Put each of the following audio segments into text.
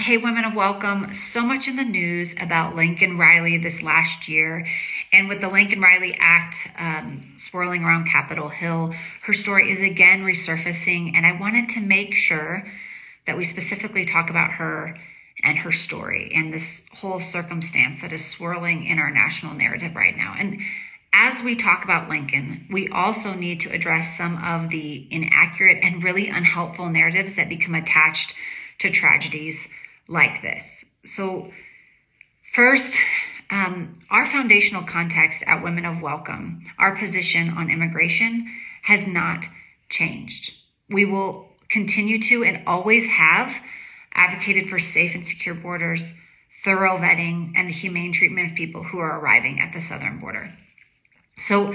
Hey, women of welcome. So much in the news about Laken Riley this last year. And with the Laken Riley Act swirling around Capitol Hill, her story is again resurfacing. And I wanted to make sure that we specifically talk about her and her story and this whole circumstance that is swirling in our national narrative right now. And as we talk about Laken, we also need to address some of the inaccurate and really unhelpful narratives that become attached to tragedies like this. So first, our foundational context at Women of Welcome, our position on immigration has not changed. We will continue to and always have advocated for safe and secure borders, thorough vetting, and the humane treatment of people who are arriving at the southern border. So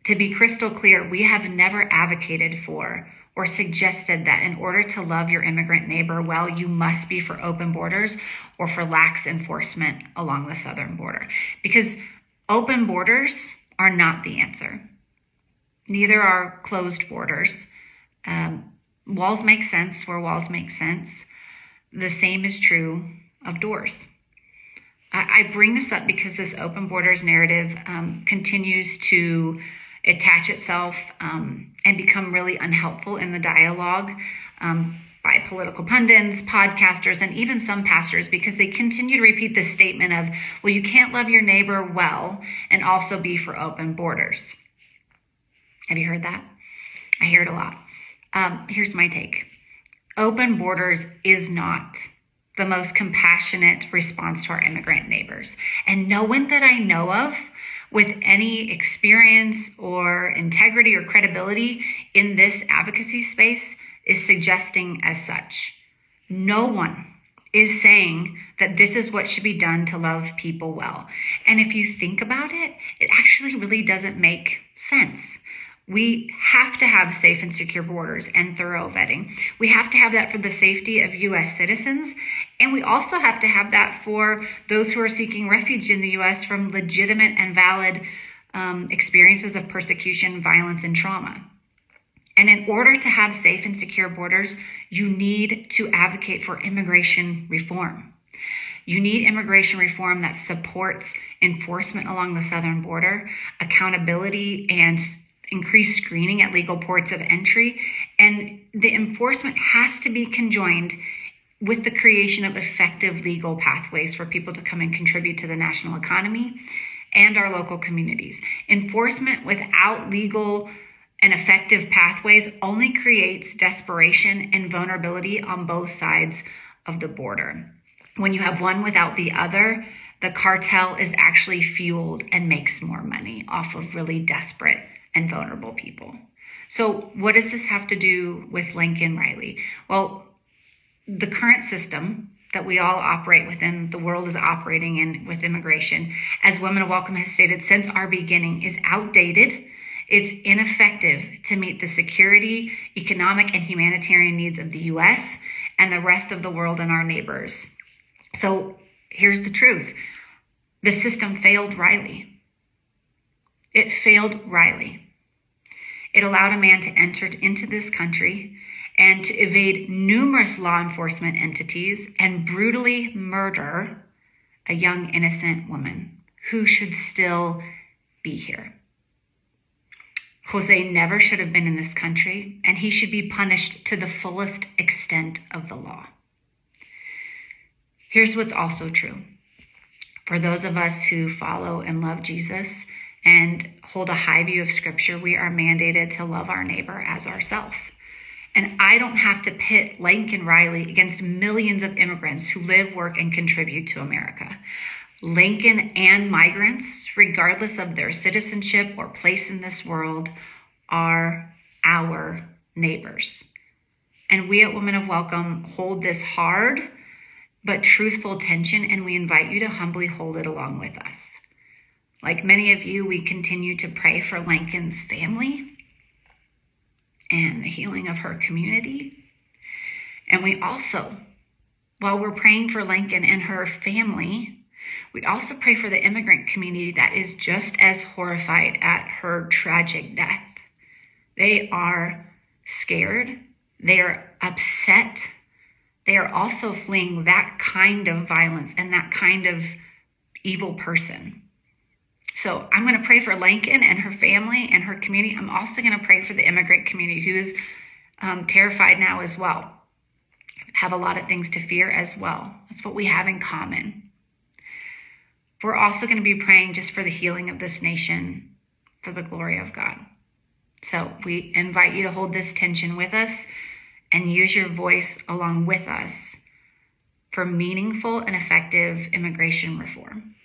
to be crystal clear, we have never advocated for or suggested that in order to love your immigrant neighbor well, you must be for open borders or for lax enforcement along the southern border. Because open borders are not the answer. Neither are closed borders. Walls make sense where walls make sense. The same is true of doors. I bring this up because this open borders narrative continues to attach itself and become really unhelpful in the dialogue by political pundits, podcasters, and even some pastors, because they continue to repeat this statement of, well, you can't love your neighbor well and also be for open borders. Have you heard that? I hear it a lot. Here's my take. Open borders is not the most compassionate response to our immigrant neighbors. And no one that I know of with any experience or integrity or credibility in this advocacy space is suggesting as such. No one is saying that this is what should be done to love people well. And if you think about it, it actually really doesn't make sense. We have to have safe and secure borders and thorough vetting. We have to have that for the safety of U.S. citizens. And we also have to have that for those who are seeking refuge in the U.S. from legitimate and valid experiences of persecution, violence, and trauma. And in order to have safe and secure borders, you need to advocate for immigration reform. You need immigration reform that supports enforcement along the southern border, accountability, and increased screening at legal ports of entry. And the enforcement has to be conjoined with the creation of effective legal pathways for people to come and contribute to the national economy and our local communities. Enforcement without legal and effective pathways only creates desperation and vulnerability on both sides of the border. When you have one without the other, the cartel is actually fueled and makes more money off of really desperate and vulnerable people. So what does this have to do with Laken Riley? Well, the current system that we all operate within, the world is operating in with immigration, as Women of Welcome has stated since our beginning, is outdated. It's ineffective to meet the security, economic, and humanitarian needs of the U.S. and the rest of the world and our neighbors. So here's the truth. The system failed Riley. It failed Riley. It allowed a man to enter into this country and to evade numerous law enforcement entities and brutally murder a young, innocent woman who should still be here. Jose never should have been in this country, and he should be punished to the fullest extent of the law. Here's what's also true. For those of us who follow and love Jesus and hold a high view of Scripture, we are mandated to love our neighbor as ourselves. And I don't have to pit Laken Riley against millions of immigrants who live, work, and contribute to America. Laken and migrants, regardless of their citizenship or place in this world, are our neighbors. And we at Women of Welcome hold this hard but truthful tension, and we invite you to humbly hold it along with us. Like many of you, we continue to pray for Laken's family and the healing of her community. And we also, while we're praying for Laken and her family, we also pray for the immigrant community that is just as horrified at her tragic death. They are scared. They are upset. they are also fleeing that kind of violence and that kind of evil person. So I'm going to pray for Laken and her family and her community. I'm also going to pray for the immigrant community who is terrified now as well. Have a lot of things to fear as well. That's what we have in common. We're also going to be praying just for the healing of this nation for the glory of God. So we invite you to hold this tension with us and use your voice along with us for meaningful and effective immigration reform.